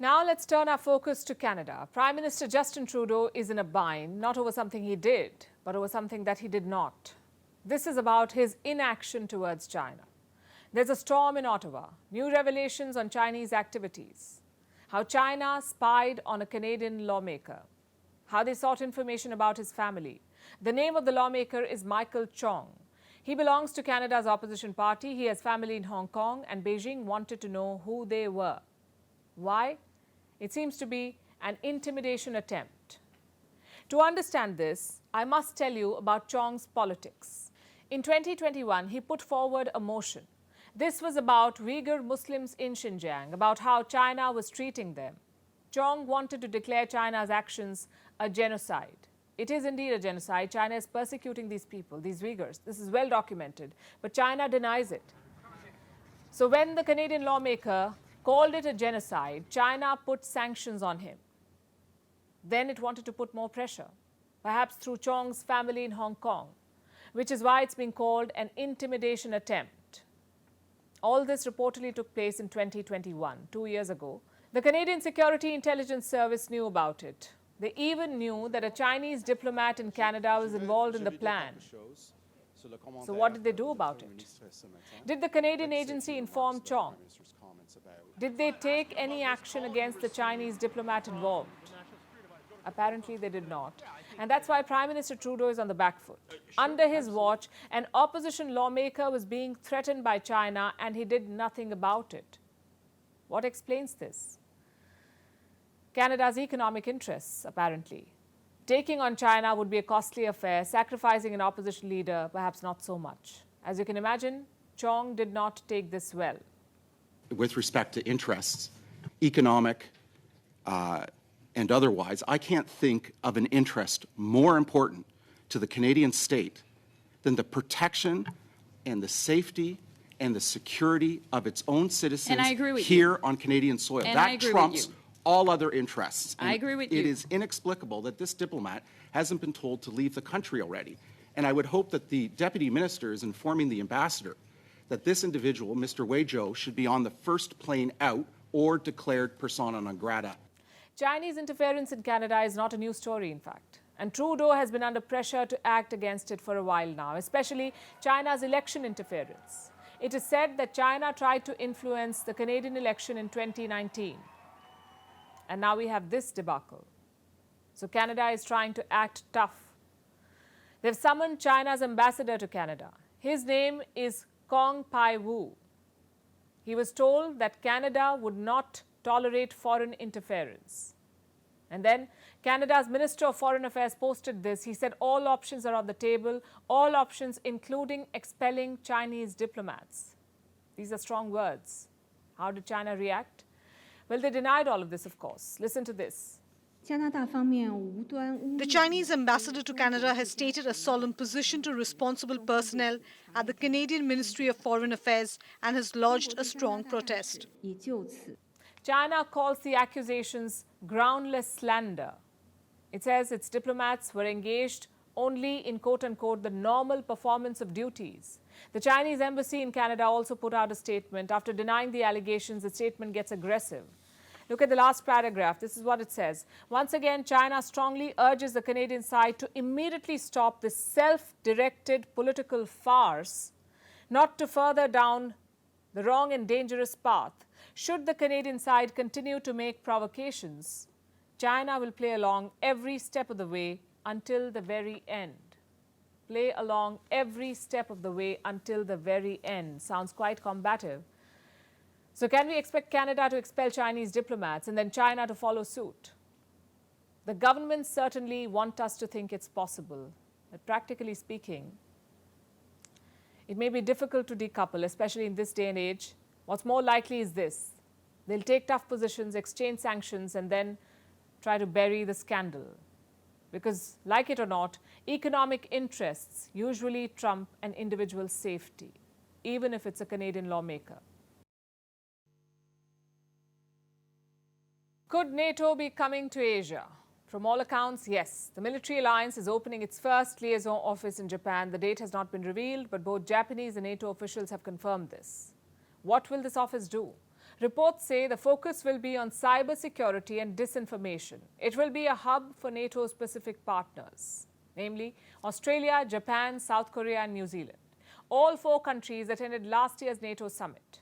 Now let's turn our focus to Canada. Prime Minister Justin Trudeau is in a bind, not over something he did, but over something that he did not. This is about his inaction towards China. There's a storm in Ottawa, new revelations on Chinese activities, how China spied on a Canadian lawmaker, how they sought information about his family. The name of the lawmaker is Michael Chong. He belongs to Canada's opposition party. He has family in Hong Kong, and Beijing wanted to know who they were. Why? It seems to be an intimidation attempt. To understand this, I must tell you about Chong's politics. In 2021, he put forward a motion. This was about Uyghur Muslims in Xinjiang, about how China was treating them. Chong wanted to declare China's actions a genocide. It is indeed a genocide. China is persecuting these people, these Uyghurs. This is well documented, but China denies it. So when the Canadian lawmaker called it a genocide, China put sanctions on him. Then it wanted to put more pressure, perhaps through Chong's family in Hong Kong, which is why it's being called an intimidation attempt. All this reportedly took place in 2021, 2 years ago. The Canadian Security Intelligence Service knew about it. They even knew that a Chinese diplomat in Canada was involved in the plan. So what did they do about it? Did the Canadian agency inform Chong? Did they take any action against the Chinese diplomat involved? Apparently they did not. And that's why Prime Minister Trudeau is on the back foot. Under his watch, an opposition lawmaker was being threatened by China and he did nothing about it. What explains this? Canada's economic interests, apparently. Taking on China would be a costly affair, sacrificing an opposition leader, perhaps not so much. As you can imagine, Chong did not take this well. With respect to interests, economic and otherwise, I can't think of an interest more important to the Canadian state than the protection and the safety and the security of its own citizens here on Canadian soil. That trumps all other interests. I agree with you. It is inexplicable that this diplomat hasn't been told to leave the country already. And I would hope that the deputy minister is informing the ambassador that this individual, Mr. Wei Zhou, should be on the first plane out or declared persona non grata. Chinese interference in Canada is not a new story, in fact. And Trudeau has been under pressure to act against it for a while now, especially China's election interference. It is said that China tried to influence the Canadian election in 2019. And now we have this debacle. So Canada is trying to act tough. They've summoned China's ambassador to Canada. His name is Kong Pai Wu. He was told that Canada would not tolerate foreign interference. And then Canada's Minister of Foreign Affairs posted this. He said all options are on the table, all options including expelling Chinese diplomats. These are strong words. How did China react? Well, they denied all of this, of course. Listen to this. The Chinese ambassador to Canada has stated a solemn position to responsible personnel at the Canadian Ministry of Foreign Affairs and has lodged a strong protest. China calls the accusations groundless slander. It says its diplomats were engaged only in quote-unquote the normal performance of duties. The Chinese embassy in Canada also put out a statement. After denying the allegations, the statement gets aggressive. Look at the last paragraph. This is what it says. Once again, China strongly urges the Canadian side to immediately stop this self-directed political farce, not to further down the wrong and dangerous path. Should the Canadian side continue to make provocations, China will play along every step of the way until the very end. Play along every step of the way until the very end. Sounds quite combative. So can we expect Canada to expel Chinese diplomats and then China to follow suit? The governments certainly want us to think it's possible, but practically speaking, it may be difficult to decouple, especially in this day and age. What's more likely is this. They'll take tough positions, exchange sanctions, and then try to bury the scandal. Because, like it or not, economic interests usually trump an individual's safety, even if it's a Canadian lawmaker. Could NATO be coming to Asia? From all accounts, yes. The military alliance is opening its first liaison office in Japan. The date has not been revealed, but both Japanese and NATO officials have confirmed this. What will this office do? Reports say the focus will be on cybersecurity and disinformation. It will be a hub for NATO's Pacific partners, namely Australia, Japan, South Korea and New Zealand. All 4 countries attended last year's NATO summit.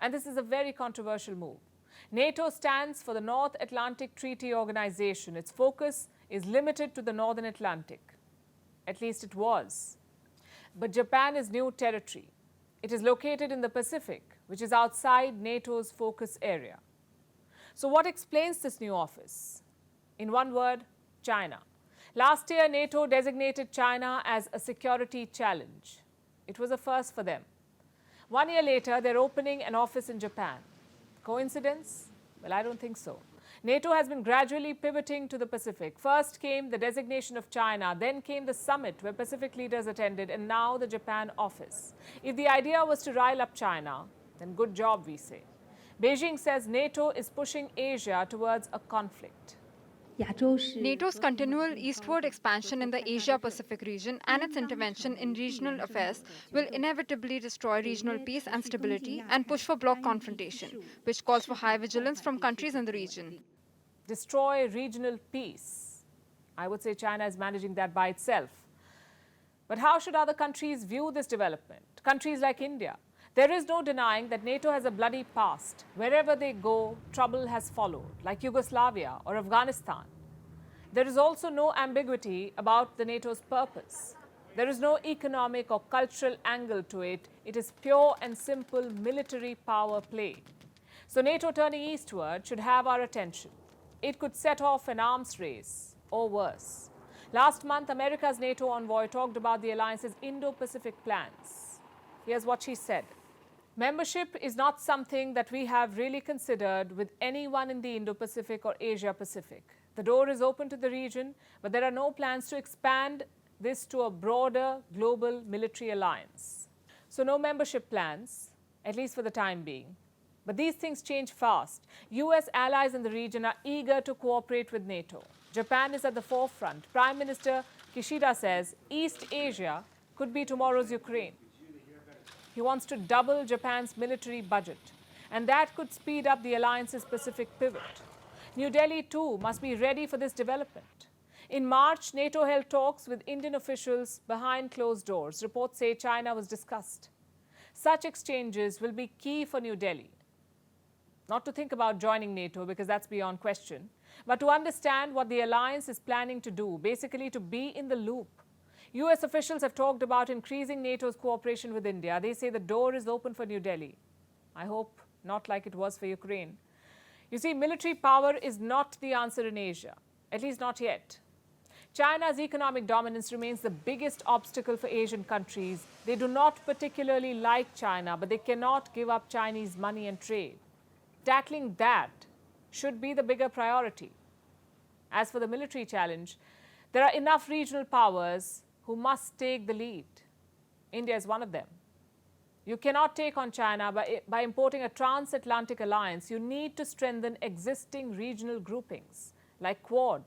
And this is a very controversial move. NATO stands for the North Atlantic Treaty Organization. Its focus is limited to the Northern Atlantic. At least it was. But Japan is new territory. It is located in the Pacific, which is outside NATO's focus area. So what explains this new office? In one word, China. Last year, NATO designated China as a security challenge. It was a first for them. 1 year later, they're opening an office in Japan. Coincidence? Well, I don't think so. NATO has been gradually pivoting to the Pacific. First came the designation of China, then came the summit where Pacific leaders attended, and now the Japan office. If the idea was to rile up China, then good job, we say. Beijing says NATO is pushing Asia towards a conflict. NATO's continual eastward expansion in the Asia-Pacific region and its intervention in regional affairs will inevitably destroy regional peace and stability and push for bloc confrontation, which calls for high vigilance from countries in the region. Destroy regional peace. I would say China is managing that by itself. But how should other countries view this development? Countries like India. There is no denying that NATO has a bloody past. Wherever they go, trouble has followed, like Yugoslavia or Afghanistan. There is also no ambiguity about the NATO's purpose. There is no economic or cultural angle to it. It is pure and simple military power play. So NATO turning eastward should have our attention. It could set off an arms race, or worse. Last month, America's NATO envoy talked about the alliance's Indo-Pacific plans. Here's what she said. Membership is not something that we have really considered with anyone in the Indo-Pacific or Asia-Pacific. The door is open to the region, but there are no plans to expand this to a broader global military alliance. So no membership plans, at least for the time being. But these things change fast. US allies in the region are eager to cooperate with NATO. Japan is at the forefront. Prime Minister Kishida says East Asia could be tomorrow's Ukraine. He wants to double Japan's military budget, and that could speed up the alliance's Pacific pivot. New Delhi, too, must be ready for this development. In March, NATO held talks with Indian officials behind closed doors. Reports say China was discussed. Such exchanges will be key for New Delhi. Not to think about joining NATO, because that's beyond question, but to understand what the alliance is planning to do, basically to be in the loop. US officials have talked about increasing NATO's cooperation with India. They say the door is open for New Delhi. I hope not like it was for Ukraine. You see, military power is not the answer in Asia, at least not yet. China's economic dominance remains the biggest obstacle for Asian countries. They do not particularly like China, but they cannot give up Chinese money and trade. Tackling that should be the bigger priority. As for the military challenge, there are enough regional powers who must take the lead. India is one of them. You cannot take on China by importing a transatlantic alliance. You need to strengthen existing regional groupings like Quad,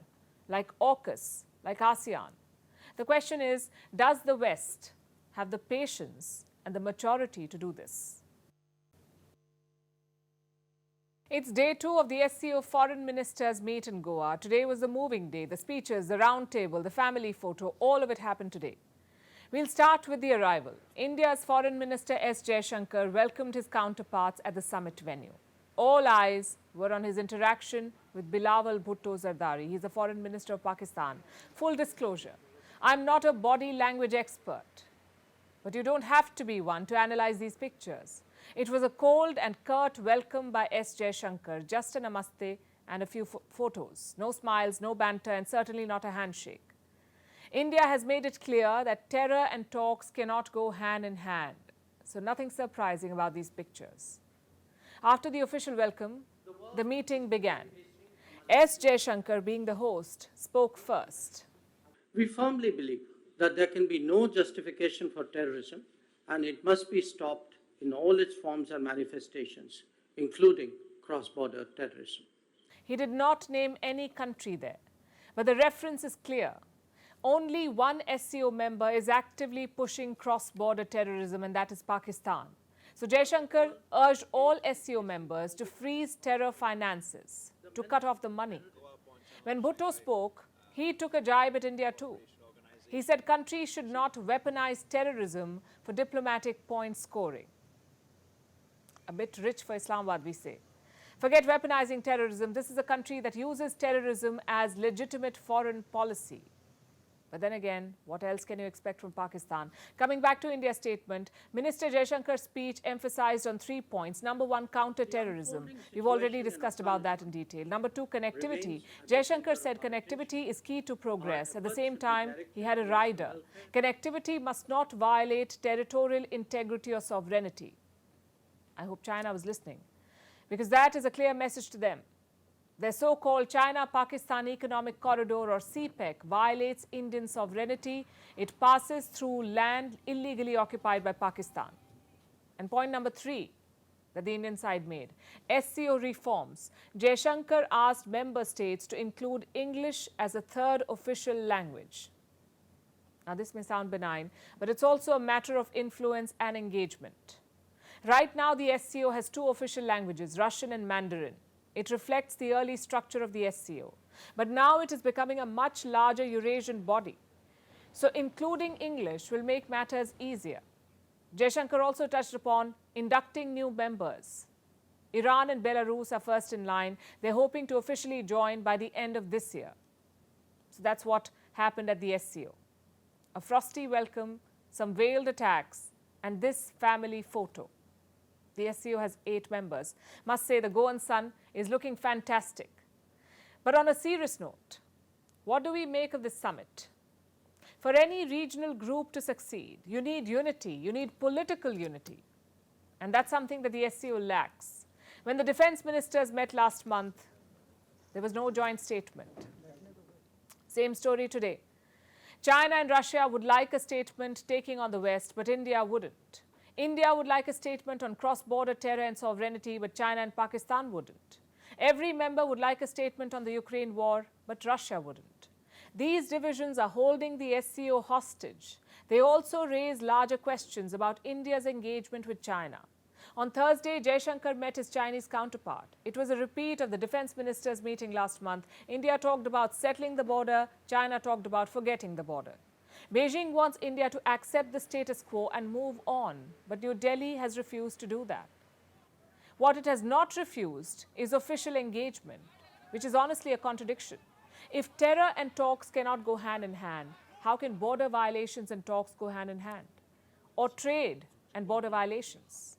like AUKUS, like ASEAN. The question is, does the West have the patience and the maturity to do this? It's day 2 of the SCO Foreign Ministers meet in Goa. Today was the moving day, the speeches, the round table, the family photo, all of it happened today. We'll start with the arrival. India's Foreign Minister S. Jaishankar welcomed his counterparts at the summit venue. All eyes were on his interaction with Bilawal Bhutto Zardari. He's the Foreign Minister of Pakistan. Full disclosure, I'm not a body language expert, but you don't have to be one to analyze these pictures. It was a cold and curt welcome by S. Jaishankar, just a namaste and a few photos. No smiles, no banter, and certainly not a handshake. India has made it clear that terror and talks cannot go hand in hand. So nothing surprising about these pictures. After the official welcome, the meeting began. S. Jaishankar, being the host, spoke first. We firmly believe that there can be no justification for terrorism, and it must be stopped in all its forms and manifestations, including cross-border terrorism. He did not name any country there, but the reference is clear. Only one SCO member is actively pushing cross-border terrorism, and that is Pakistan. So Jaishankar urged all SCO members to freeze terror finances, to cut off the money. When Bhutto spoke, he took a jibe at India too. He said countries should not weaponize terrorism for diplomatic point scoring. A bit rich for Islamabad, we say. Forget weaponizing terrorism. This is a country that uses terrorism as legitimate foreign policy. But then again, what else can you expect from Pakistan? Coming back to India's statement, Minister Jaishankar's speech emphasized on 3 points. Number one, counter-terrorism. We've already discussed about that in detail. Number two, connectivity. Jaishankar said connectivity is key to progress. At the same time, he had a rider. Connectivity must not violate territorial integrity or sovereignty. I hope China was listening, because that is a clear message to them. Their so-called China-Pakistan Economic Corridor, or CPEC, violates Indian sovereignty. It passes through land illegally occupied by Pakistan. And point number three that the Indian side made, SCO reforms. Jaishankar asked member states to include English as a third official language. Now, this may sound benign, but it's also a matter of influence and engagement. Right now, the SCO has two official languages, Russian and Mandarin. It reflects the early structure of the SCO. But now it is becoming a much larger Eurasian body. So including English will make matters easier. Jaishankar also touched upon inducting new members. Iran and Belarus are first in line. They're hoping to officially join by the end of this year. So that's what happened at the SCO. A frosty welcome, some veiled attacks, and this family photo. The SCO has 8 members. Must say the Goan sun is looking fantastic. But on a serious note, what do we make of this summit? For any regional group to succeed, you need unity, you need political unity. And that's something that the SCO lacks. When the defense ministers met last month, there was no joint statement. Same story today. China and Russia would like a statement taking on the West, but India wouldn't. India would like a statement on cross-border terror and sovereignty, but China and Pakistan wouldn't. Every member would like a statement on the Ukraine war, but Russia wouldn't. These divisions are holding the SCO hostage. They also raise larger questions about India's engagement with China. On Thursday, Jaishankar met his Chinese counterpart. It was a repeat of the defense ministers' meeting last month. India talked about settling the border. China talked about forgetting the border. Beijing wants India to accept the status quo and move on, but New Delhi has refused to do that. What it has not refused is official engagement, which is honestly a contradiction. If terror and talks cannot go hand in hand, how can border violations and talks go hand in hand? Or trade and border violations?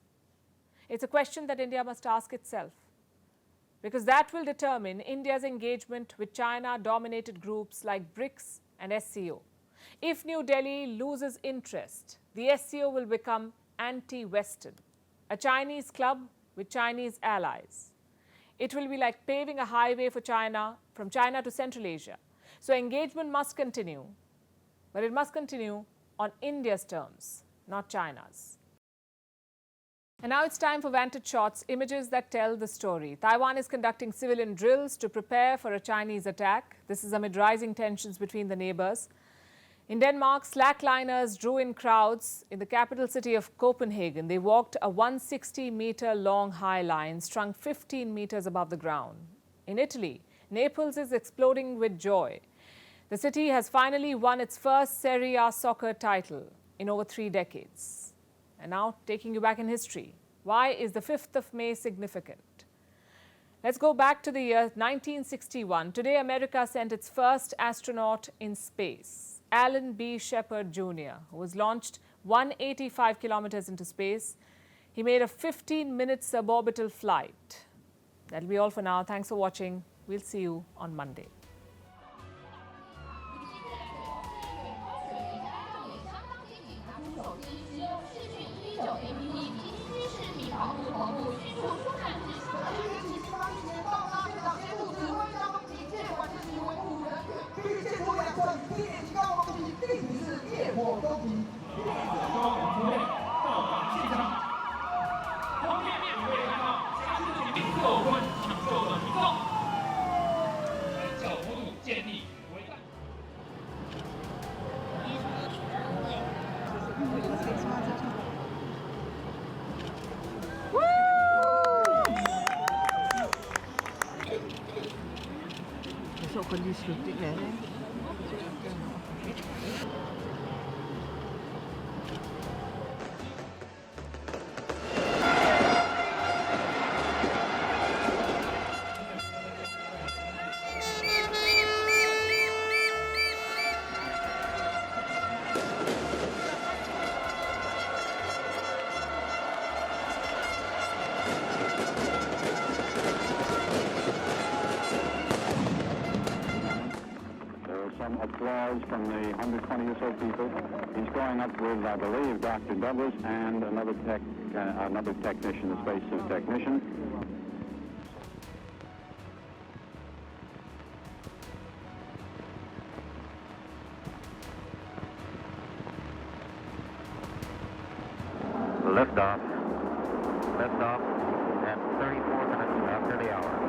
It's a question that India must ask itself, because that will determine India's engagement with China-dominated groups like BRICS and SCO. If New Delhi loses interest, the SCO will become anti-Western, a Chinese club with Chinese allies. It will be like paving a highway for China, from China to Central Asia. So engagement must continue, but it must continue on India's terms, not China's. And now it's time for Vantage Shots, images that tell the story. Taiwan is conducting civilian drills to prepare for a Chinese attack. This is amid rising tensions between the neighbors. In Denmark, slackliners drew in crowds in the capital city of Copenhagen. They walked a 160-meter-long high line strung 15 meters above the ground. In Italy, Naples is exploding with joy. The city has finally won its first Serie A soccer title in over 3 decades. And now, taking you back in history, why is the 5th of May significant? Let's go back to the year 1961. Today, America sent its first astronaut in space. Alan B. Shepard Jr., who was launched 185 kilometers into space. He made a 15-minute suborbital flight. That'll be all for now. Thanks for watching. We'll see you on Monday. Some applause from the 120 or so people. He's going up with, I believe, Dr. Douglas and another technician, the spacesuit technician. Liftoff. Liftoff at 34 minutes after the hour.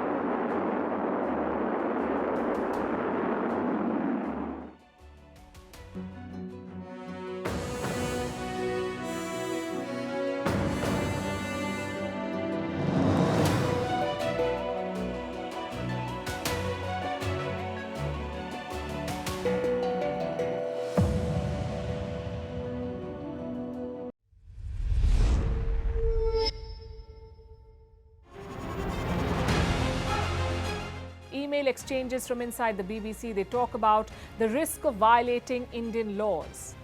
Email exchanges from inside the BBC, they talk about the risk of violating Indian laws.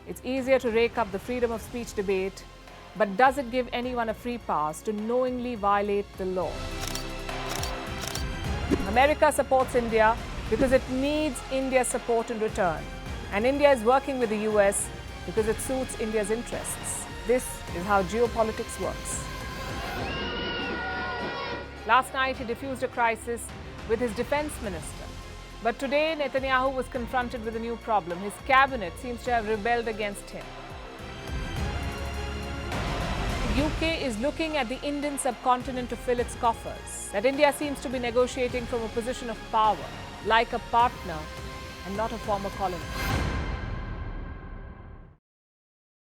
It's easier to rake up the freedom of speech debate, but does it give anyone a free pass to knowingly violate the law? America supports India because it needs India's support in return. And India is working with the US because it suits India's interests. This is how geopolitics works. Last night, he diffused a crisis with his defense minister. But today, Netanyahu was confronted with a new problem. His cabinet seems to have rebelled against him. The UK is looking at the Indian subcontinent to fill its coffers. That India seems to be negotiating from a position of power, like a partner and not a former colony.